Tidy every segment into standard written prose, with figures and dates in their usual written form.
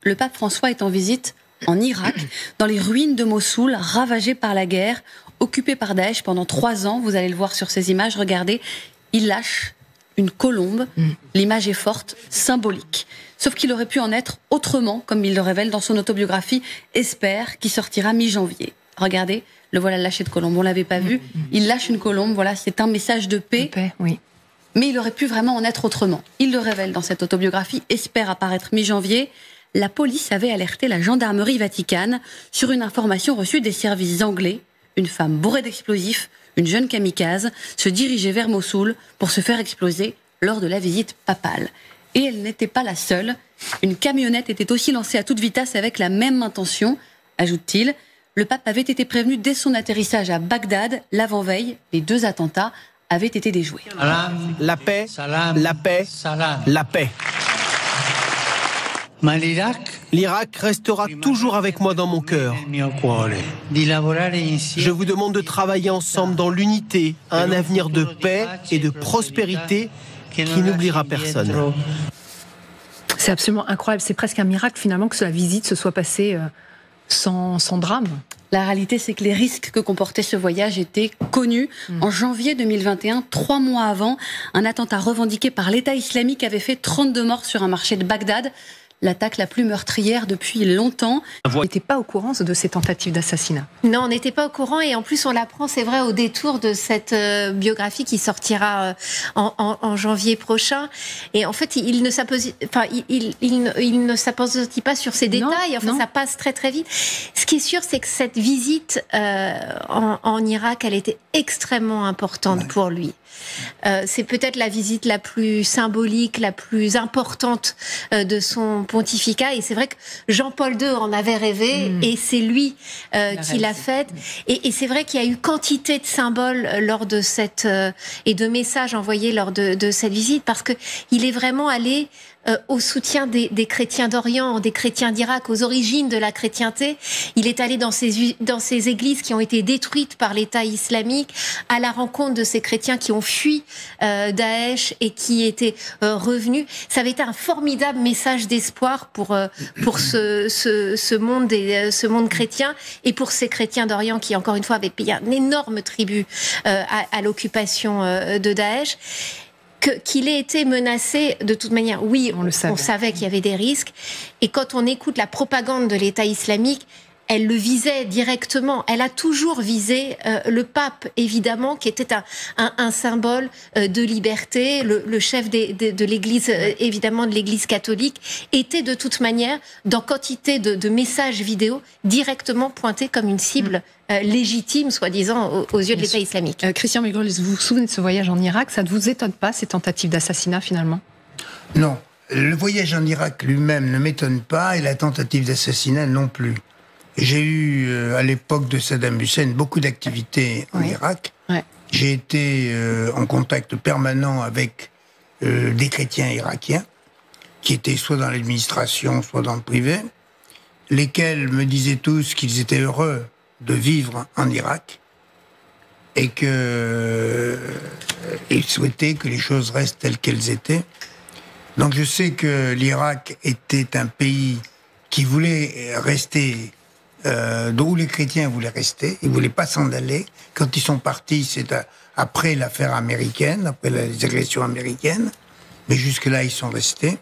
le pape François est en visite en Irak, dans les ruines de Mossoul, ravagées par la guerre, occupées par Daesh pendant 3 ans. Vous allez le voir sur ces images, regardez, il lâche une colombe. L'image est forte, symbolique. Sauf qu'il aurait pu en être autrement, comme il le révèle dans son autobiographie Espère, qui sortira mi-janvier. Regardez, le voilà lâché de colombe, on ne l'avait pas vu. Il lâche une colombe, voilà, c'est un message de paix. Oui. Mais il aurait pu vraiment en être autrement. Il le révèle dans cette autobiographie Espère apparaître mi-janvier. La police avait alerté la gendarmerie vaticane sur une information reçue des services anglais. Une femme bourrée d'explosifs, une jeune kamikaze, se dirigeait vers Mossoul pour se faire exploser lors de la visite papale. Et elle n'était pas la seule. Une camionnette était aussi lancée à toute vitesse avec la même intention, ajoute-t-il. Le pape avait été prévenu dès son atterrissage à Bagdad, l'avant-veille. Les 2 attentats avaient été déjoués. La paix, la paix, la paix. L'Irak restera toujours avec moi dans mon cœur. Je vous demande de travailler ensemble dans l'unité à un avenir de paix et de prospérité qui n'oubliera personne. C'est absolument incroyable. C'est presque un miracle finalement que la visite se soit passée sans drame. La réalité, c'est que les risques que comportait ce voyage étaient connus. En janvier 2021, 3 mois avant, un attentat revendiqué par l'État islamique avait fait 32 morts sur un marché de Bagdad. L'attaque la plus meurtrière depuis longtemps. On n'était pas au courant de ces tentatives d'assassinat. Non, on n'était pas au courant et en plus on l'apprend, c'est vrai, au détour de cette biographie qui sortira en janvier prochain. Et en fait, il ne s'appesantit pas sur ces détails. Enfin, ça passe très très vite. Ce qui est sûr, c'est que cette visite en Irak, elle était extrêmement importante pour lui. C'est peut-être la visite la plus symbolique, la plus importante de son pontificat. Et c'est vrai que Jean-Paul II en avait rêvé et c'est lui qui l'a faite. Et c'est vrai qu'il y a eu quantité de symboles lors de cette et de messages envoyés lors de cette visite parce que il est vraiment allé au soutien des chrétiens d'Orient, des chrétiens d'Irak, aux origines de la chrétienté. Il est allé dans ces églises qui ont été détruites par l'État islamique, à la rencontre de ces chrétiens qui ont fui Daesh et qui étaient revenus. Ça avait été un formidable message d'espoir pour ce monde chrétien et pour ces chrétiens d'Orient qui, encore une fois, avaient payé un énorme tribut à l'occupation de Daesh. Qu'il ait été menacé, de toute manière, oui, on savait qu'il y avait des risques. Et quand on écoute la propagande de l'État islamique, elle le visait directement. Elle a toujours visé le pape, évidemment, qui était un symbole de liberté. Le chef de l'Église, évidemment, de l'Église catholique, était de toute manière, dans quantité de messages vidéo, directement pointé comme une cible légitime, soi-disant, aux yeux de l'État islamique. Christian Mégreles, vous vous souvenez de ce voyage en Irak? Ça ne vous étonne pas, ces tentatives d'assassinat, finalement? Non. Le voyage en Irak lui-même ne m'étonne pas et la tentative d'assassinat non plus. J'ai eu, à l'époque de Saddam Hussein, beaucoup d'activités en Irak. J'ai été en contact permanent avec des chrétiens irakiens qui étaient soit dans l'administration, soit dans le privé, lesquels me disaient tous qu'ils étaient heureux de vivre en Irak et qu'ils souhaitaient que les choses restent telles qu'elles étaient. Donc je sais que l'Irak était un pays qui voulait rester, d'où les chrétiens voulaient rester, ils ne voulaient pas s'en aller. Quand ils sont partis, c'est après l'affaire américaine, après les agressions américaines, mais jusque-là ils sont restés.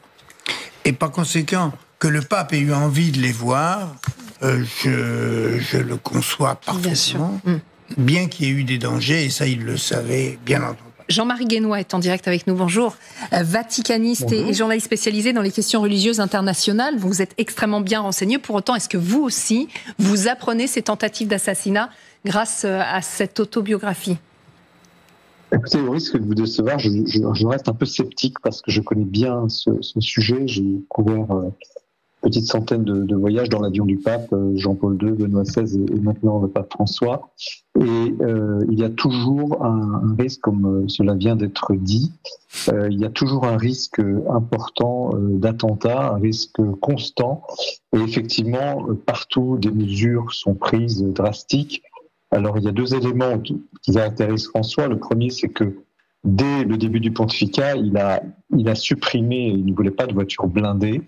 Et par conséquent, que le pape ait eu envie de les voir, je le conçois parfaitement, bien qu'il y ait eu des dangers, et ça il le savait, bien entendu. Jean-Marie Guénois est en direct avec nous, bonjour. Vaticaniste et journaliste spécialisé dans les questions religieuses internationales. Vous êtes extrêmement bien renseigné. Pour autant, est-ce que vous aussi, vous apprenez ces tentatives d'assassinat grâce à cette autobiographie? Écoutez, au risque de vous décevoir, je reste un peu sceptique parce que je connais bien ce sujet. J'ai couvert petite centaine de voyages dans l'avion du pape, Jean-Paul II, Benoît XVI et maintenant le pape François. Et il y a toujours un risque, comme cela vient d'être dit, il y a toujours un risque important d'attentat, un risque constant. Et effectivement, partout, des mesures sont prises drastiques. Alors, il y a 2 éléments qui caractérisent François. Le premier, c'est que dès le début du pontificat, il a supprimé, il ne voulait pas de voitures blindées.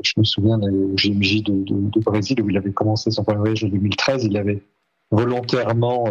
je me souviens au JMJ de Brésil où il avait commencé son premier voyage en 2013. Il avait volontairement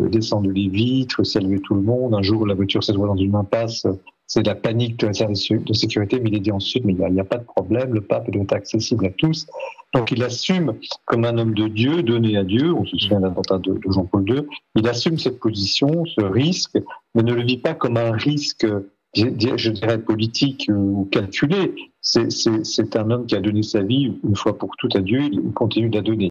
descendu les vitres, salué tout le monde. Un jour, la voiture s'est trouvée dans une impasse. C'est la panique de la service de sécurité, mais il est dit ensuite, mais il n'y a pas de problème, le pape doit être accessible à tous. Donc il assume, comme un homme de Dieu, donné à Dieu, on se souvient de l'attentat de Jean-Paul II, il assume cette position, ce risque, mais ne le vit pas comme un risque, je dirais, politique ou calculé. C'est un homme qui a donné sa vie une fois pour toutes à Dieu, il continue de la donner.